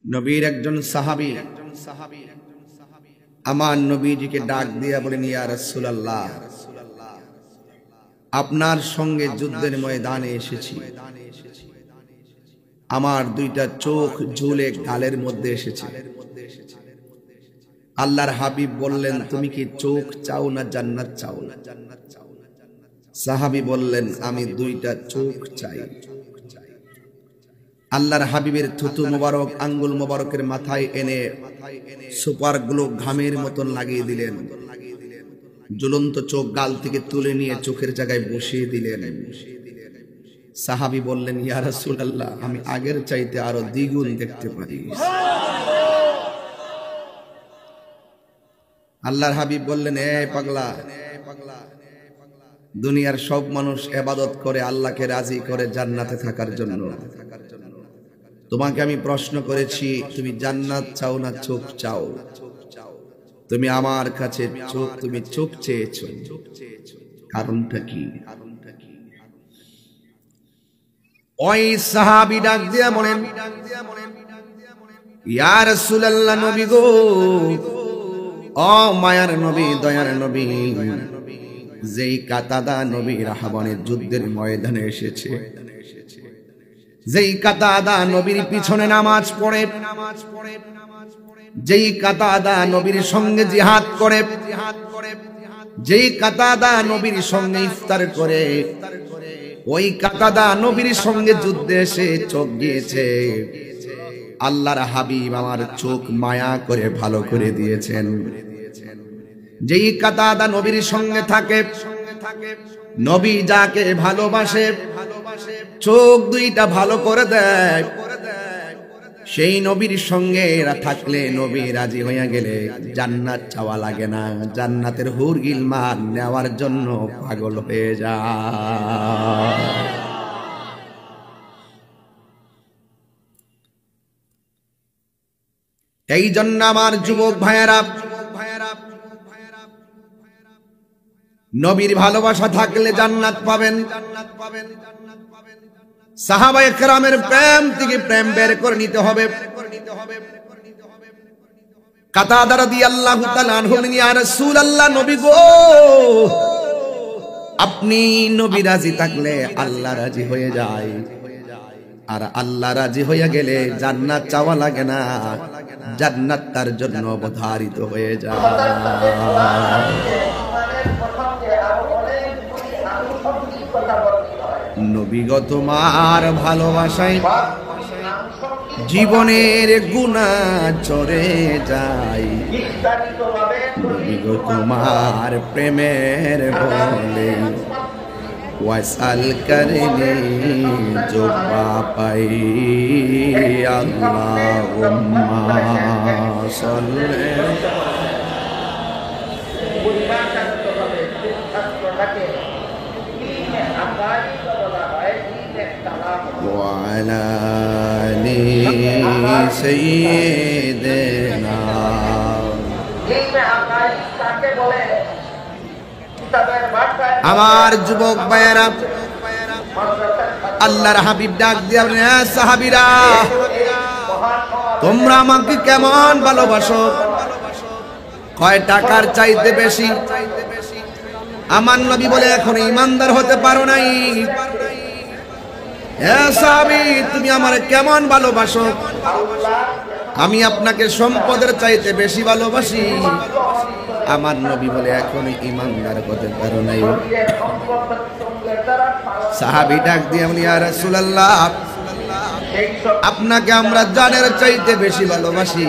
নবীর একজন সাহাবী আমার নবীজিকে ডাক দিয়া বলেন, ইয়া রাসূলুল্লাহ, আপনার সঙ্গে যুদ্ধের ময়দানে এসেছি। আমার দুইটা চোখ ঝুলে গালের মধ্যে এসেছে। আল্লাহর হাবিব বললেন, তুমি কি চোখ চাও না জান্নাত চাও? সাহাবী বললেন, আমি দুইটা চোখ চাই। আল্লাহর হাবিবের থুতু মোবারক আঙ্গুল মোবারকের মাথায় এনে সুপার গ্লো ঘামের মতন লাগিয়ে দিলেন। জ্বলন্ত চোখ গাল থেকে তুলে নিয়ে চোখের জায়গায় বসিয়ে দিলেন। সাহাবী বললেন, ইয়া রাসূলুল্লাহ, আমি আগের চাইতে আরো দ্বিগুণ দেখতে পারি। আল্লাহর হাবিব বললেন, এ পাগলা, দুনিয়ার সব মানুষ ইবাদত করে আল্লাহকে রাজি করে জান্নাতে থাকার জন্য। তোমাকে আমি প্রশ্ন করেছি, তুমি জান্নাত চাও না চোখ চাও? তুমি আমার কাছে তুমি চোখ চেয়েছো, কারণটা কি? ওই সাহাবী ডাক দিয়া বলেন, ইয়া রাসূলুল্লাহ, নবী গো, ও মায়ার নবী, দয়ার নবী, যেই কাতাদা নবী রাহাবানের যুদ্ধের ময়দানে এসেছে, যেই কাতাদা নবীর পিছনে নামাজ পড়ে, যেই কাতাদা নবীর সঙ্গে জিহাদ করে, যেই কাতাদা নবীর সঙ্গে ইফতার করে, ওই কাতাদা নবীর সঙ্গে যুদ্ধে এসে চোখ গিয়েছে। আল্লাহর হাবিব আমার চোখ মায়া করে ভালো করে দিয়েছেন। যেই কাতাদা নবীর সঙ্গে থাকে, নবী যাকে ভালোবাসে, চোখ দুইটা ভালো করে দেয়, সেই নবীর সঙ্গে এরা থাকলে, নবী রাজি হইয়া গেলে জান্নাত চাওয়া লাগে না, জান্নাতের হুর গিলমান নেওয়ার জন্য পাগল হয়ে যায়। এই জন্য আমার যুবক ভাইয়েরা, নবীর ভালোবাসা থাকলে জান্নাত পাবেন। সাহাবায়ে কেরামের প্রেম থেকে প্রেম বের করে নিতে হবে। কাতাদা রাদিয়াল্লাহু তাআলা আনহু বলেন, ইয়া রাসূলুল্লাহ, নবী গো, আপনি নবী রাজি থাকলে আল্লাহ রাজি হয়ে যায়, আর আল্লাহ রাজি হয়ে গেলে জান্নাত চাওয়া লাগে না, জান্নাত তার জন্য অবধারিত হয়ে যায়। নবী গো, তোমার ভালোবাসায় জীবনের গুনাহ চরে যায়। নবী গো, তোমার প্রেমের বলে ওয়াসাল করনি जो পাই। আল্লাহুম্মা সাল্লি وعلى آل سيدنا। আমার যুবক ভাইয়েরা, আল্লাহর হাবিব ডাক দিয়া বলেন, সাহাবীরা, তোমরা আমাকে কেমন ভালোবাসো? কয় টাকার চাইতে বেশি? আমার নবী বলে, এখন ঈমানদার হতে পারো নাই। হে সাহাবী, তুমি আমার কেমন ভালোবাসো? আমি আপনাকে সম্পদের চাইতে বেশি ভালোবাসি। আমার নবী বলে, এখন ঈমানদার হতে পারো নাই। সাহাবী ডাক দিয়ে বলে, ইয়া রাসূলুল্লাহ, আপনাকে আমরা জানের চাইতে বেশি ভালোবাসি।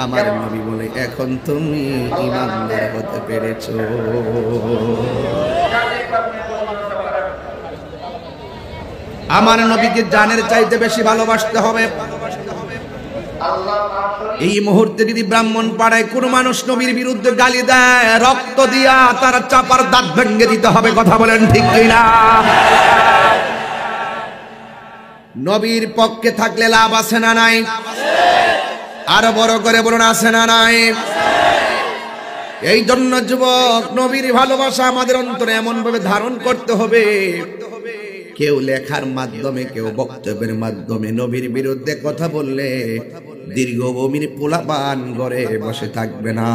আমার নবী বলে, এখন তুমি ঈমানদার হতে পেরেছো। আমার নবীকে জানের চাইতে বেশি ভালোবাসতে হবে। এই মুহূর্তে যদি ব্রাহ্মণ পাড়ায় কোন মানুষ নবীর বিরুদ্ধে গালি দেয়, রক্ত দিয়া তার চাপার দাঁত ভেঙে দিতে হবে। কথা বলেন ঠিক কিনা? নবীর পক্ষে থাকলে লাভ আছে না নাই? আরো বড় করে বলুন, আছে না নাই? এই জন্য যুবক, নবীর ভালোবাসা আমাদের অন্তরে এমন ভাবে ধারণ করতে হবে, কেউ লেখার মাধ্যমে, কেউ বক্তব্যের মাধ্যমে নবীর বিরুদ্ধে কথা বললে দীর্ঘভূমির পোলাপান ঘরে বসে থাকবে না।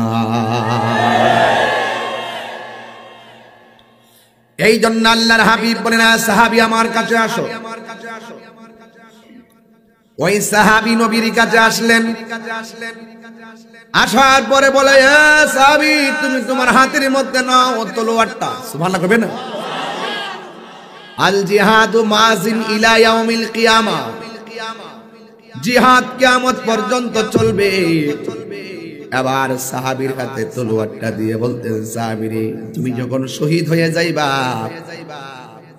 এই জন্য আল্লাহর হাবিব বলেন, সাহাবী আমার কাছে আসো। ওই সাহাবী নবীর কাছে আসলেন। আসার পরে বলে, সাহাবী তুমি তোমার হাতের মধ্যে নাও তলোয়ারটা। সুবহানাল্লাহ কইবেন না? আল জিহাদু মাযিন ইলা ইয়াউমিল কিয়ামা, জিহাদ কিয়ামত পর্যন্ত চলবে। এবার সাহাবীর হাতে তলোয়ারটা দিয়ে বলতেন, সাহাবী রে তুমি যখন শহীদ হয়ে যাইবা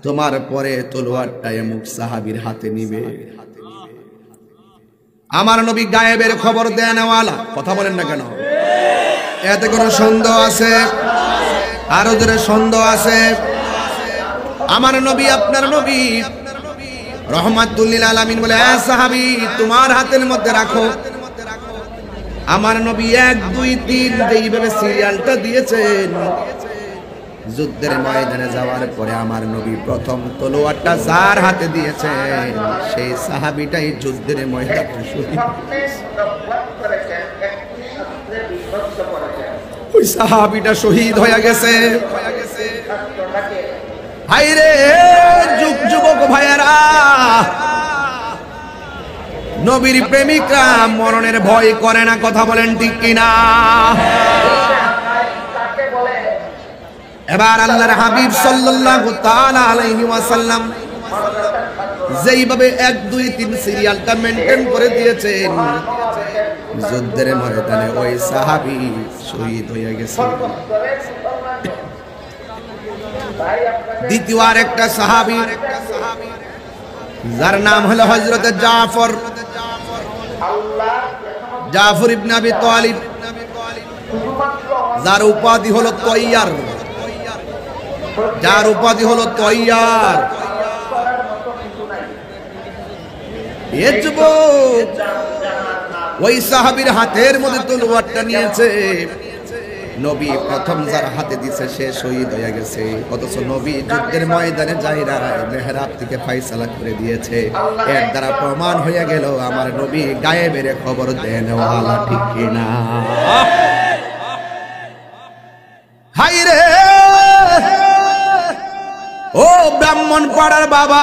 তোমার পরে তলোয়ারটা এমুক সাহাবীর হাতে নিবে। আমার নবী গায়েবের খবর দেনওয়ালা, কথা বলেন না কেন? এতে কোনো সন্দেহ আছে? আরো জোরে সন্দেহ আছে? আমার নবী, আপনার নবী রহমাতুল লিল আলামিন বলে, সাহাবী তোমার হাতের মধ্যে রাখো। আমার নবী 1 2 3 এইভাবে সিরিয়ালটা দিয়েছেন। যুদ্ধের ময়দানে যাওয়ার পরে আমার নবী প্রথম তলোয়ারটা যার হাতে দিয়েছেন সেই সাহাবীটাই যুদ্ধের ময়দানে শহীদ। ওই সাহাবীটা শহীদ হয়ে গেছে। হায়রে যুবক ভাইয়েরা, নবীর প্রেমিকরা মরণের ভয় করে না, কথা বলেন ঠিক কিনা? এবার আল্লাহর হাবিব সাল্লাল্লাহু তাআলা আলাইহি ওয়াসাল্লাম যেইভাবে 1 2 3 সিরিয়ালটা মেইনটেইন করে দিয়েছেন, যুদ্ধের ময়দানে ওই সাহাবী শহীদ হয়ে গেছে। দ্বিতীয় আরেকটা সাহাবী যার নাম হলো হযরত জাফর ইবনে আবি তালিব, যার উপাধি হলো তৈয়ার, যার উপাধি হলো তৈয়ার। ওই সাহাবীর হাতের মধ্যে তলোয়ারটা নিয়েছে। নবী প্রথম যার হাতে দিছে সে শহীদ হয়ে গেছে, অথচ নবী যুদ্ধের ময়দানে যাইরা মেহরাব থেকে ফয়সালা করে দিয়েছে। এর দ্বারা প্রমাণ হয়ে গেল আমার নবী গায়েবের খবর দেনওয়ালা, ঠিক কিনা? হায়রে ও ব্রাহ্মণ পাড়ার বাবা,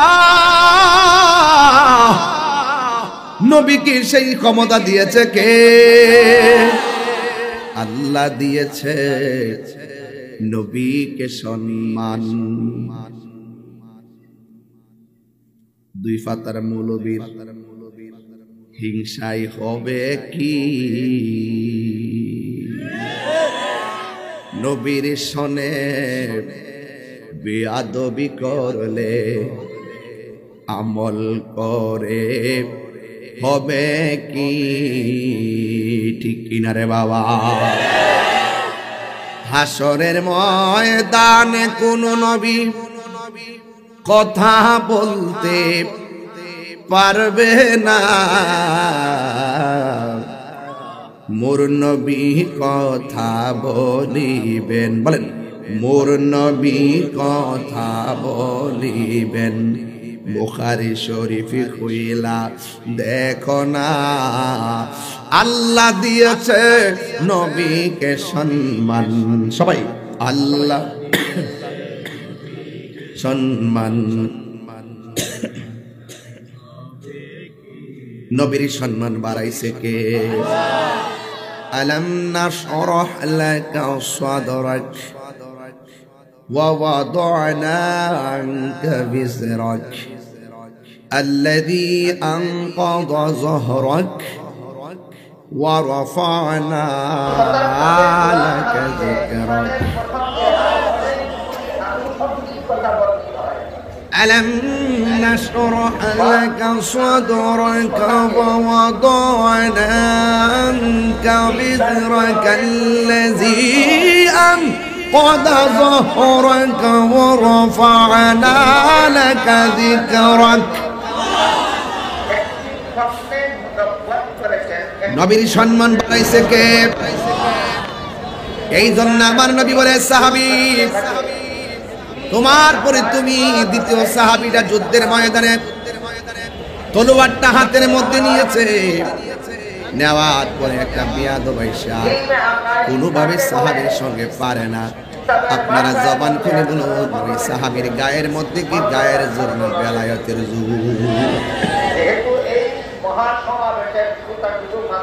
নবীকে সেই ক্ষমতা দিয়েছে কে? আল্লাহ দিয়েছে। নবীকে সম্মান। 2 পাতার মৌলবীর হিংসাই হবে কি? নবীর শনে বেয়াদবি করলে আমল করে হবে কি? ঠিক কিনা রে বাবা? হাসরের ময়দানে কোন নবী কথা বলতে পারবে না, মোর নবী কথা বলিবেন। বলেন, মোর নবী কথা বলিবেন। বুখারী শরীফে কইলা দেখো না, আল্লাহ দিয়েছে নবীকে সম্মান। সবাই আল্লাহ সম্মান। নবীর সম্মান বাড়াইছে কে? আলাম নাশরাহ লাকা সাদরাক ওয়া ওয়াদা'না আনকা বিজরাক الذي أنقض ظهرك ورفعنا لك ذكرك ألم نشرح لك صدرك ووضعنا عنك وزرك الذي أنقض ظهرك ورفعنا لك ذكرك নবীর সম্মান বাড়াইছে কে? এই জন্য আমার নবী বলে, সাহাবী তোমার পরে তুমি দ্বিতীয় সাহাবীটা যুদ্ধের ময়দানে তলোয়ারটা হাতের মধ্যে নিয়েছে, নেওয়ার পরে একটা বিয়াদব আইসা কোনোভাবে সাহাবীর সঙ্গে পারে না। আপনারা জবান খুলে বলুন, ওই সাহাবীর গায়ের মধ্যে কি গায়ের জোর না বেলায়েতের জোর?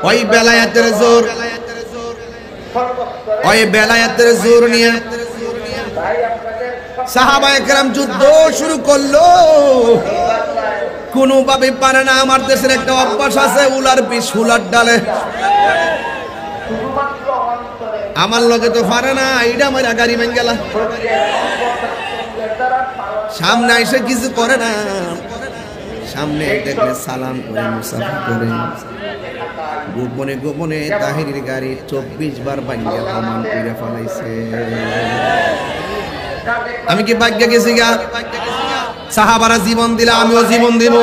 ওই বেলায়েতের জোর, ওই বেলায়েতের জোর নিয়ে সাহাবায়ে কেরাম যুদ্ধ শুরু করলো। কোনোভাবে পারে না। আমার দেশের একটা অভ্যাস আছে, উলার বিষ উলার ডালে। আমার লগে তো পারে না, এইটা আমার গাড়ি ভেঙে গেল। সামনে এসে কিছু করে না, সামনে দেখলে সালাম করে মুসাফা করে। গোপনে গোপনে তাহিরের গাড়ি 24 বার ভাঙিয়া প্রমাণ করে ফেলাইছে। আমি কি ভাগ্যে গেছি গা? সাহাবারা জীবন দিলে আমিও জীবন দিব।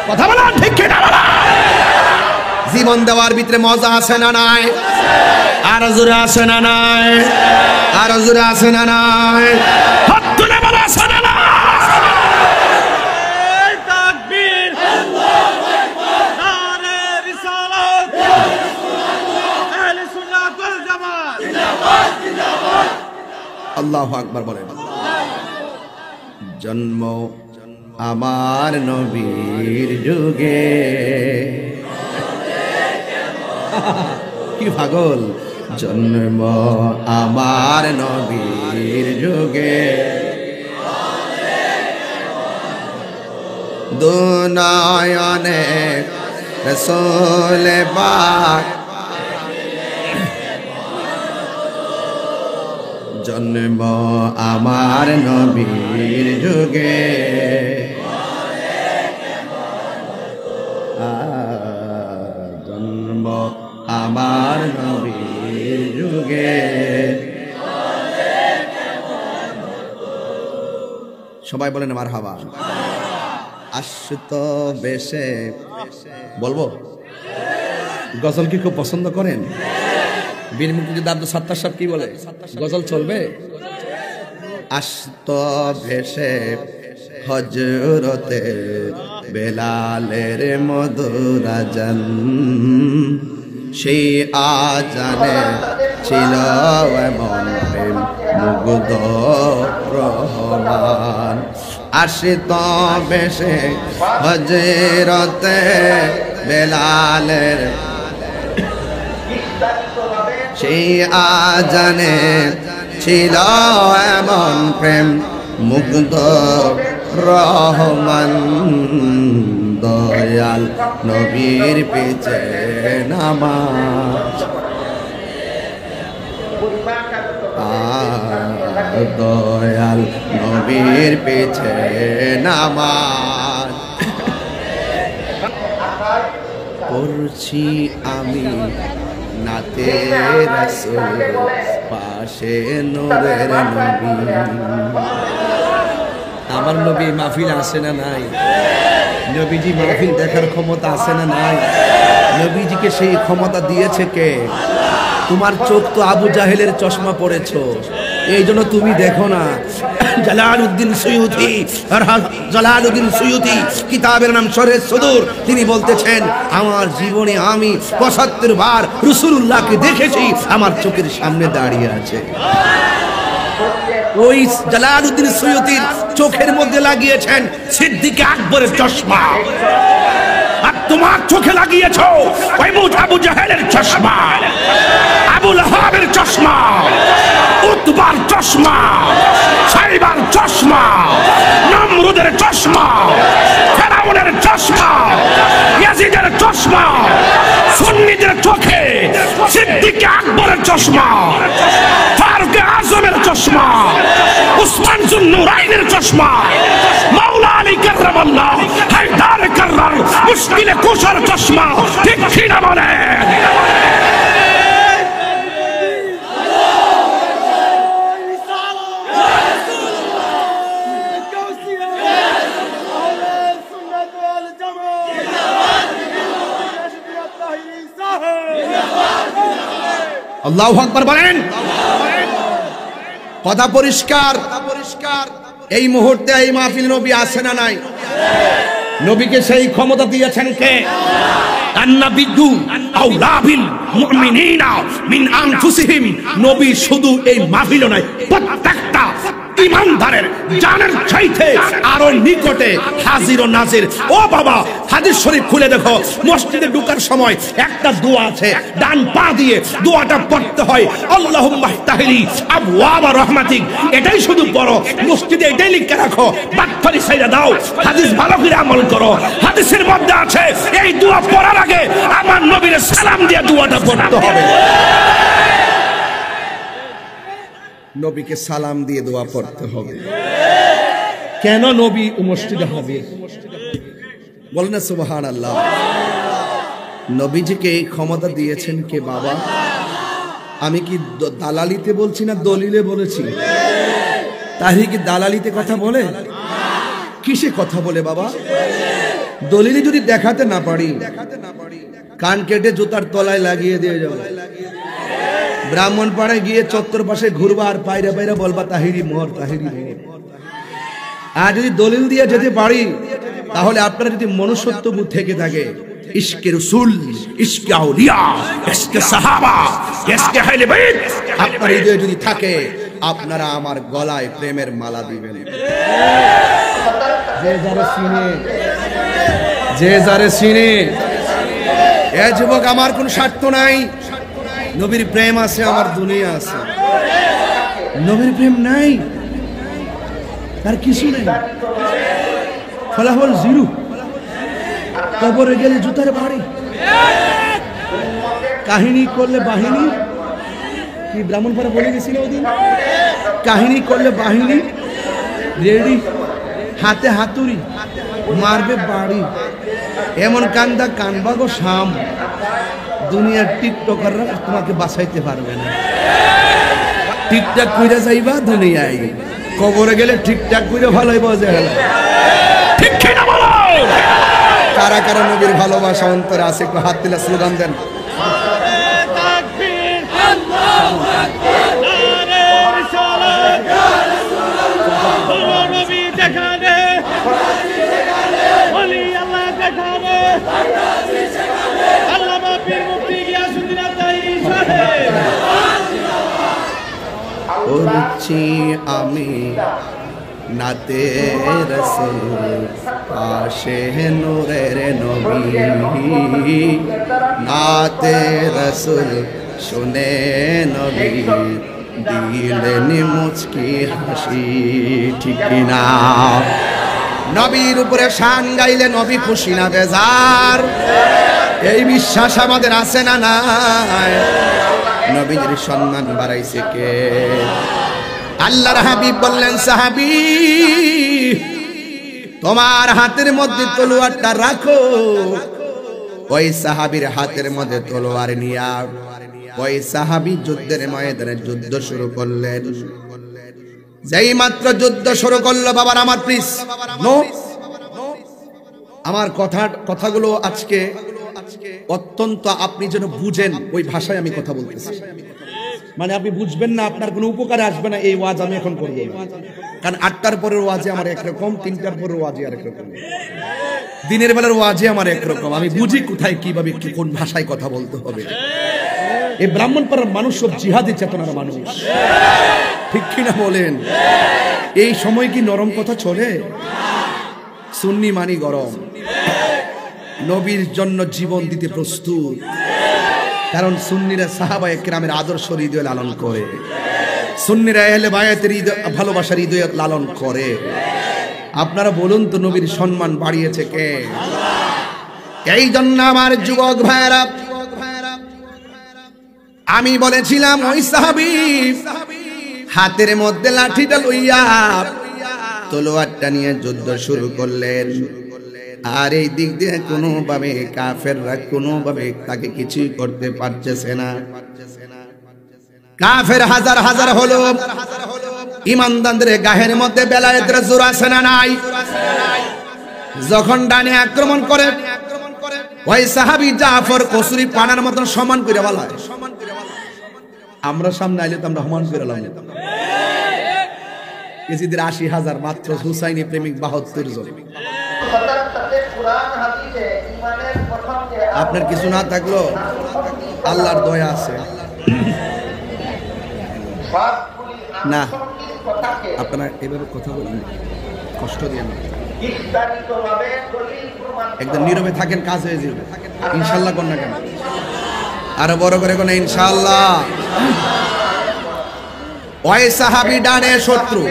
কথা বলা ঠিক কিনা বলা? জীবন দেওয়ার ভিতরে মজা আছে না নাই? আর জোরে আছে না নাই? আর জোরে আছে না নাই? হাত তুলে বলা আছে না নাই? তাকবীর, আল্লাহু আকবার, নারে রিসালাত, আহলে সুন্নাত ওয়াল জামাত, জিন্দাবাদ জিন্দাবাদ। আল্লাহু আকবার বলেন। জন্ম আমার নবীর যুগে, কি পাগল। জন্ম আমার নবীর যুগে, দুনয়নে রাসূল পাক। জন্ম আমার নবীর যুগে, জন্ম আমার নবীর যুগে। সবাই বলেন মারহাবা। আশুত বেশে বলবো, গজল কি খুব পছন্দ করেন? বীর মুক্তিযোদ্ধা আব্দুল সাত্তার সাহেব কি বলে, গজল চলবে? আস্ত ভেসে হজরতে বেলালের মধুর আজান, সেই আজানে ছিল এমন প্রেম মুগ্ধ রহমান। আশিত বেশে হজরতে বেলালের সেই আজানে ছিল এমন প্রেম মুগ্ধ রহমান। দয়াল নবীর পিছে নামাজ, দয়াল নবীর পিছে নামাজ পড়ছি আমি নাতে রাসূল, পাশে নূরের নবী। আমার নবী মাহফিল আছে না নাই? নবীজি মাহফিল দেখার ক্ষমতা আছে না নাই? নবীজিকে সেই ক্ষমতা দিয়েছে কে? তোমার চোখ তো আবু জাহেলের চশমা পড়েছো, এই জন্য তুমি দেখো না। জালালউদ্দিন সুয়ুতি কিতাবের নাম শরহে সুদূর, তিনি বলতেছেন আমার জীবনে আমি ৭৫ বার রাসূলুল্লাহকে দেখেছি, আমার চোখের সামনে দাঁড়িয়ে আছে। ওই জালালউদ্দিন সুয়ুতির চোখের মধ্যে লাগিয়েছেন সিদ্দিক আকবরের চশমা, আর তোমার চোখে লাগিয়েছো ওই আবু জাহেলের চশমা, আবু লাহাবের চশমা, উতবার চশমা, সাইবার চশমা, নমরুদের চশমা, ফেরাউনের চশমা, ইয়াজিদের চশমা, সুন্নিদের চোখে সিদ্দিক আকবরের চশমা, ফারুক আজমের চশমা, উসমান যুন্নুরাইনের চশমা, মাওলা আলী কাররামাল্লাহ হায়দার কাররার মুশকিলে কুশার চশমা। ঠিক কিনা বলেন? আল্লাহু আকবার বলেন। কথা পরিষ্কার। এই মুহূর্তে এই মাহফিল নবী আছে না নাই? নবীকে সেই ক্ষমতা দিয়েছেন কে? আন্নাবিয়্যু আওলা বিল মুমিনিনা মিন আনফুসিহিম। নবী শুধু এই মাহফিল নয়, প্রত্যেকটা ইমানদারের জানের চাইতে আরো নিকটে হাজির ও নাজির। ও বাবা, হাদিস শরীফ খুলে দেখো, মসজিদে ঢোকার সময় একটা দোয়া আছে, ডান পা দিয়ে দোয়াটা পড়তে হয়, আল্লাহুম্মা ইফতাহলি আবওয়াবা রাহমাতিক। এটাই শুধু পড়ো, মসজিদে এটাই লিখে রাখো, বাটফারি ছাইড়া দাও। হাদিস ভালো করে আমল করো। হাদিসের মধ্যে আছে এই দোয়া পড়ার আগে আমার নবীর সালাম দিয়ে দোয়াটা পড়তে হবে। নবীকে সালাম দিয়ে দোয়া পড়তে হবে। কেন নবী মসজিদে হাজির? বলেন না সুবহানাল্লাহ। নবীজিকে এই ক্ষমতা দিয়েছেন কে বাবা? আমি কি দালালিতে বলছি না দলিলে বলেছি? তাহলে কি দালালিতে কথা বলে? কিসে কথা বলে বাবা? দলিলে যদি দেখাতে না পারি, কান কেটে জুতার তলায় লাগিয়ে দিয়ে যাবো। ব্রাহ্মণপাড়ায় গিয়ে চত্বর পাশে ঘুরবা আর পায়রা পায়রা বলবা তাহিরি মোহর, তাহিরি মোহর। আর যদি দলিল দিয়ে যেতে পারি, তাহলে আপনারা যদি মনুষ্যত্ববোধ থেকে থাকে, ইশকে রাসূল, ইশকে আউলিয়া, ইশকে সাহাবা, ইশকে আহলে বাইত আপনার হৃদয়ে যদি থাকে, আপনারা আমার গলায় প্রেমের মালা দিবেন। যে যারে চিনে, যে যারে চিনে। এ যুবক, আমার কোন স্বার্থ নাই, নবীর প্রেম আছে, আমার দুনিয়া আছে। নবীর প্রেম নাই, তার কিছু নেই, ফলাফল জিরো। কবরে গেলে জুতার বাড়ি, কাহিনী করলে বাহিনী। কি ব্রাহ্মণপাড়া বলে গেছিল ওদিন? কাহিনী করলে বাহিনী রেডি, হাতে হাতুড়ি, মারবে বাড়ি। এমন কান্দা কানবা গো শাম, দুনিয়ার টিকটকাররা তোমাকে বাঁচাইতে পারবে না। ঠিকঠাক কইরা যাইবা দুনিয়ায়, কবরে গেলে ঠিকঠাক কইরা ভালোই বাজে গেল। ঠিক কি না বলো? কারা কারা নবীর ভালোবাসা অন্তরে আছে, একটু হাত তুলে স্লোগান দেন। তাকবীর, আল্লাহু আকবার, নারে রিসালাত, ইয়া রাসূলুল্লাহ। নবী দেখানে, ওলি আল্লাহ দেখানে, আল্লামা পীর মুফতি গিয়াসউদ্দিন আতাই সাহেব। করছি আমি নাতে রাসূল, পাশে নূরের নবী, নাতে রাসূল শুনে নবী দিলেন মুচকি হাসি। ঠিক কিনা? নবীর উপরে শান গাইলে নবী খুশি না বেজার? এই বিশ্বাস আমাদের আছে না নাই? নবীর সম্মান বাড়াইছে কে? আল্লাহর হাবিব বললেন, সাহাবী তোমার হাতের মধ্যে তলোয়ারটা রাখো। ওই সাহাবীর হাতের মধ্যে তলোয়ার নিয়া ওই সাহাবী যুদ্ধের ময়দানে যুদ্ধ শুরু করলেন। যেই মাত্র যুদ্ধ শুরু করলো, বাবার আমার প্লিজ নো, আমার কথাগুলো আজকে অত্যন্ত আপনি যেন বুঝেন ওই ভাষায় আমি কথা বলতেছি। মানে আপনি বুঝবেন না, আপনার কোনো উপকারে আসবে না এই ওয়াজ আমি এখন করব না। কারণ 8টার পরের ওয়াজে আমার একরকম, 3টার পরের ওয়াজে আরেক রকম, দিনের বেলার ওয়াজে আমার একরকম। আমি বুঝি কোথায় কিভাবে কোন ভাষায় কথা বলতে হবে। এই ব্রাহ্মণপাড়ার মানুষ সব জিহাদি চেতনার মানুষ, ঠিক কিনা বলেন? এই সময় কি নরম কথা চলে? সুন্নি মানি গরম, নবীর জন্য জীবন দিতে প্রস্তুত। কারণ সুন্নিরা সাহাবায়ে কেরামের আদর্শ হৃদয়ে লালন করে, সুন্নিরা আহলে বায়াতের ভালোবাসার হৃদয়ে লালন করে। আপনারা বলুন তো, নবীর সম্মান বাড়িয়েছে কে? এই জন্য আমার যুবক ভাইরা, আমি বলেছিলাম ওই সাহাবী হাতের মধ্যে লাঠিটা লইয়া তলোয়ারটা নিয়ে যুদ্ধ শুরু করলেন। আর এই দিক দিয়ে কোনোভাবে কাফেররা কোনোভাবে তাকে কিছুই করতে পারতেছে না। কাফের হাজার হাজার হলো, ইমানদারদের গায়ের মধ্যে বেলায়েতের জোর আছে না নাই? যখন ডানে আক্রমণ করে, ওই সাহাবী জাফর কসুরি পানার মতন সমান করে বলা হয়। আমরা সামনে আইলে তো আমরা সমান করে লাম, কেজিদের 80,000 মাত্র হুসাইনি প্রেমিক 72 জন। আপনার কিছু না থাকলো আল্লাহর দয়া আছে না, আপনারা এভাবে কথা বলেন, কষ্ট দিয়ে না, একদম নীরবে থাকেন, কাজ হয়ে যাবে ইনশাল্লাহ। কোন না কেন আরো বড় করে কোন ইনশাল্লাহ। ওই সাহাবী ডানে শত্রু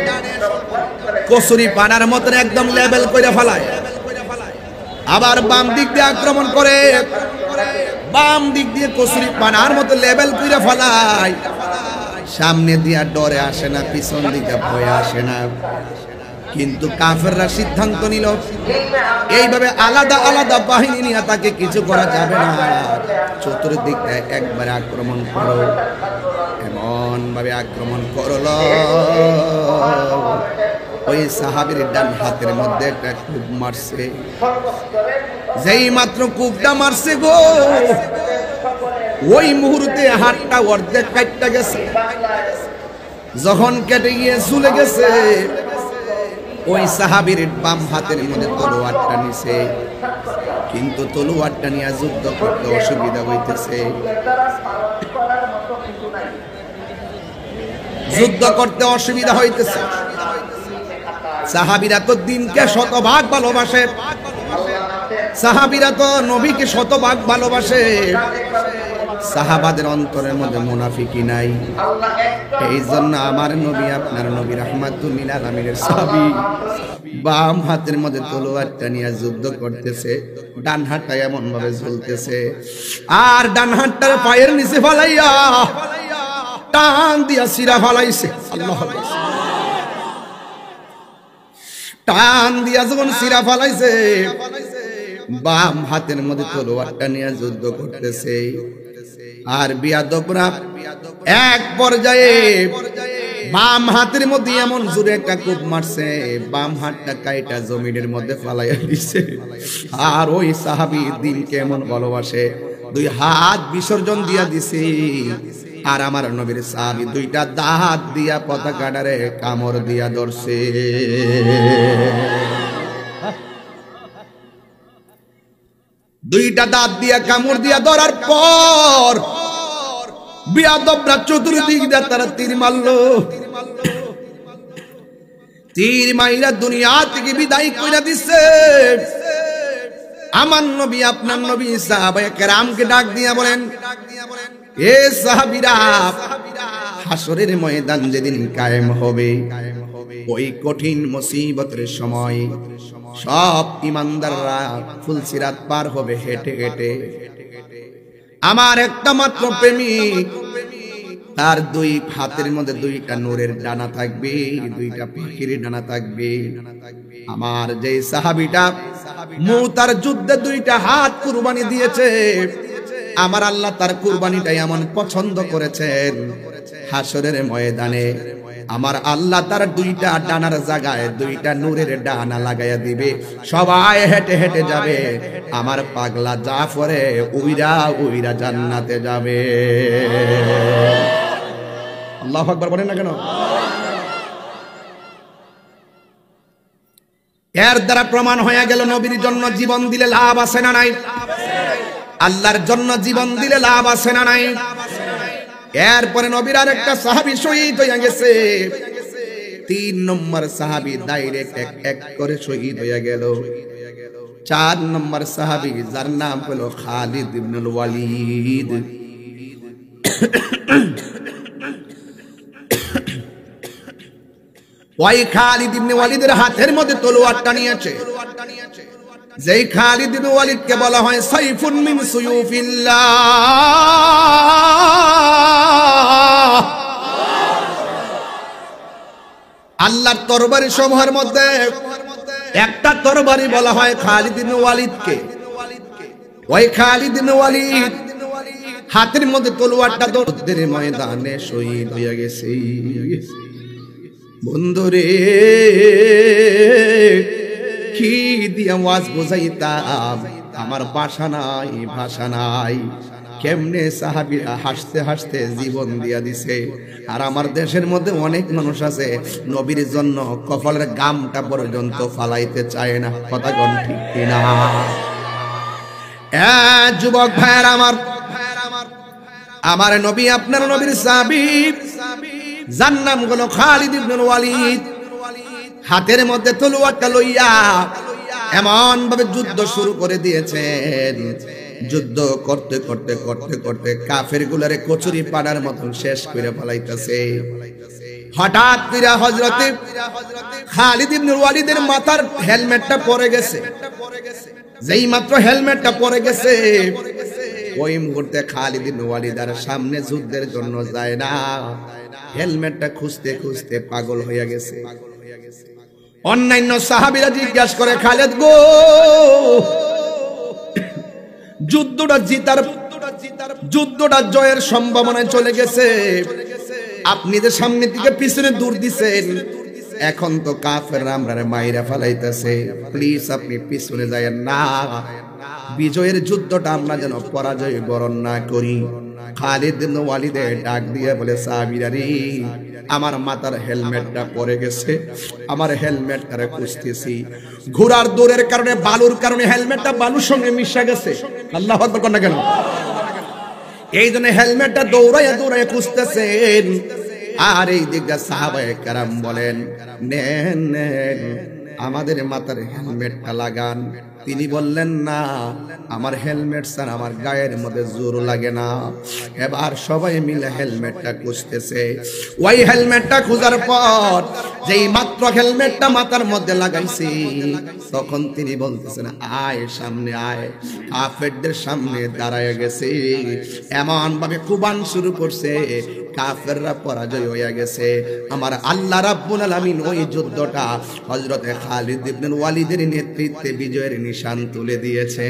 কসুরি পানার মতন একদম লেভেল করে ফেলায়, আবার বাম দিক দিয়ে আক্রমণ করে, বাম দিক দিয়ে কসুরি পানার মতো লেভেল করে ফেলায়। সামনে দিয়া ডরে আসে না, পিছন দিকে ভয়ে আসে না। কিন্তু কাফেররা সিদ্ধান্ত নিল এইভাবে আলাদা আলাদা বাহিনী নিয়ে তাকে কিছু করা যাবে না, চতুর্দিকে একবার আক্রমণ করো। এমন ভাবে আক্রমণ করল, ওই সাহাবীর ডান হাতের মধ্যে একটা কূপ মারছে। যেই মাত্র কূপটা মারছে গো, ওই মুহূর্তে হাতটা অর্ধেক কাটতে গেছে। যখন কেটে গিয়ে ঝুলে গেছে, ওই সাহাবীর বাম হাতের মধ্যে তলোয়ারটা নিছে, কিন্তু তলোয়ারটা নিয়ে যুদ্ধ করতে অসুবিধা হইতেছে। যুদ্ধ করতে অসুবিধা হইতেছে। সাহাবীরা তো দিনকে শতভাগ ভালোবাসে, সাহাবীরা তো নবীকে শতভাগ ভালোবাসে। সাহাবাদের অন্তরের মধ্যে মুনাফিকি নাই। এই জন্য আমার নবী, আপনার নবী রাহমাতুল লিল আলামিনের সাহাবী বাম হাতের মধ্যে তলোয়ারটা নিয়ে যুদ্ধ করতেছে, ডান হাতটা এমন ভাবে ঝুলতেছে, আর ডান হাতটার পায়ের নিচে ফালাইয়া টান দিয়া সিরা ফালাইছে। আল্লাহু আকবার। টান দিয়া যখন সিরা ফালাইছে, বাম হাতের মধ্যে তলোয়ারটা নিয়ে যুদ্ধ করতেছে। আর বিয়াদবরা এক পর্যায়ে বাম হাতের মধ্যে এমন জোরে একটা কূপ মারছে, বাম হাতটা কাইটা জমিনের মধ্যে ফালাইয়া দিছে। আর ওই সাহাবী দিনকে এমন ভালোবাসে, দুই হাত বিসর্জন দিয়া দিছে। আর আমার নবীর সাহাবী দুইটা দাঁত দিয়া পতাকাটারে কামড় দিয়া ধরছে। দুইটা দাঁত দিয়া কামড় দিয়া ধরার পর বিয়াদবরা চতুর্দিক দিয়ে তারা তীর মারলো। তীর মাইরা দুনিয়া থেকে বিদায় কইরা দিছে। আমার নবী, আপনার নবী সাহাবায়ে কেরামকে ডাক দিয়া বলেন, এ সাহাবীরা, হাসরের ময়দান যেদিন কায়েম হবে, ওই কঠিন মুসিবতের সময় সব ঈমানদাররা ফুলসিরাত পার হবে হেঁটে হেঁটে। আমার একটা মাত্র প্রেমিক, তার দুই হাতের মধ্যে দুইটা নূরের ডানা থাকবে, দুইটা পাখির ডানা থাকবে। আমার যে সাহাবীটা মুতার যুদ্ধে দুইটা হাত কুরবানি দিয়েছে, আমার আল্লাহ তার কুরবানিটা এমন পছন্দ করেছেন, হাসরের ময়দানে আমার আল্লাহ তার দুইটা ডানার জায়গায় দুইটা নূরের ডানা লাগাইয়া দিবে। সবাই হেঁটে হেঁটে যাবে, আমার পাগলা জাফরে উইরা উইরা জান্নাতে যাবে। আল্লাহু আকবার বলেন না কেন? এর দ্বারা প্রমাণ হয়ে গেল নবীর জন্য জীবন দিলে লাভ আছে না নাই? আল্লাহর জন্য জীবন দিলে লাভ আছে না নাই? এরপরে নবীর আরেকটা সাহাবী শহীদ হয়ে গেছে। 3 নম্বর সাহাবী ডাইরেক্ট এক করে শহীদ হয়ে গেল। 4 নম্বর সাহাবী যার নাম হলো খালিদ ইবনুল ওয়ালিদ। ওই খালিদ ইবনে ওয়ালিদের হাতের মধ্যে তলোয়ারটা নিয়েছে। যেই খালিদ ইবনে ওয়ালিদকে বলা হয় সাইফুন মিন সুয়ুফিল্লাহ, আল্লাহর তরবারি সমূহের মধ্যে একটা তরবারি বলা হয় খালিদ ইবনে ওয়ালিদকে। ওই খালিদ ইবনে ওয়ালিদ হাতের মধ্যে তলোয়ারটা যুদ্ধের ময়দানে শহীদ হয়ে গেছে। বন্ধুরে, কি দিয়া ওয়াজ বোঝাইতাম, আমার ভাষা নাই, ভাষা নাই। কেমনে সাহাবীরা হাসতে হাসতে জীবন দিয়া দিছে। আর আমার দেশের মধ্যে অনেক মানুষ আছে নবীর জন্য কপালের গামটা পর্যন্ত ফালাইতে চায় না। কথা কোন ঠিক কিনা? যুবক ভাইয়ের আমার নবী আপনার নবীর সাহাবী, যার নাম হলো খালিদ ইবনুল ওয়ালিদ, হাতের মধ্যে তলোয়ারটা লইয়া এমন ভাবে যুদ্ধ শুরু করে দিয়েছেন। যুদ্ধ করতে করতে করতে করতে কাফের গুলারে কচুরি পাড়ার মতন শেষ করে ফেলাইতেছে। হঠাৎ করে হযরতে খালিদ ইবনুল ওয়ালিদের মাথার হেলমেটটা পড়ে গেছে। যেই মাত্র হেলমেটটা পড়ে গেছে, ওই মুহূর্তে খালিদ ইবনুল ওয়ালিদ আর সামনে যুদ্ধের জন্য যায় না, হেলমেটটা খুঁজতে খুঁজতে পাগল হয়ে গেছে। অন্যান্য সাহাবীরা জিজ্ঞাসা করে, খালিদ গো, যুদ্ধটা জয়ের সম্ভাবনায় চলে গেছে, আপনি যে সামনে থেকে পিছনে দূর দিছেন, এখন তো কাফেররা আমরারে মাইরা ফেলাইতেছে, প্লিজ আপনি পিছনে যায়েন না, বিজয়ের যুদ্ধটা আমরা যেন পরাজয় বরণ না করি। খালিদ ইবনে ওয়ালিদ ডাক দিয়ে বলে, সাহাবীরা রে, আমার মাথার হেলমেটটা পড়ে গেছে, আমার হেলমেটটারে খুঁজতেছি, ঘোড়ার দৌড়ের কারণে, বালুর কারণে হেলমেটটা বালুর সঙ্গে মিশে গেছে। আল্লাহু আকবার কোন না কেন? এই জন্য হেলমেটটা দৌড়াইয়া দৌড়াইয়া খুঁজতেছেন। আর এই দিকে সাহাবায়ে কেরাম বলেন, নেন নেন, আমাদের মাথার হেলমেটটা লাগান। তিনি বললেন, না, আমার হেলমেট স্যার আমার গায়ের মধ্যে জোর লাগে না। এবার সবাই মিলে হেলমেটটা খুঁজতেছে। ওই হেলমেটটা খোঁজার পর যেই মাত্র হেলমেটটা মাথার মধ্যে লাগাইছি, তখন তিনি বলতেছেন, আয় সামনে আয়। কাফেরদের সামনে দাঁড়ায় গেছে, এমন ভাবে কুবান শুরু করছে, কাফেররা পরাজয় হয়ে গেছে। আমার আল্লাহ রাব্বুল আলামিন ওই যুদ্ধটা হযরত খালিদ ইবনে ওয়ালিদের নেতৃত্বে বিজয়ের নিশান তুলে দিয়েছে।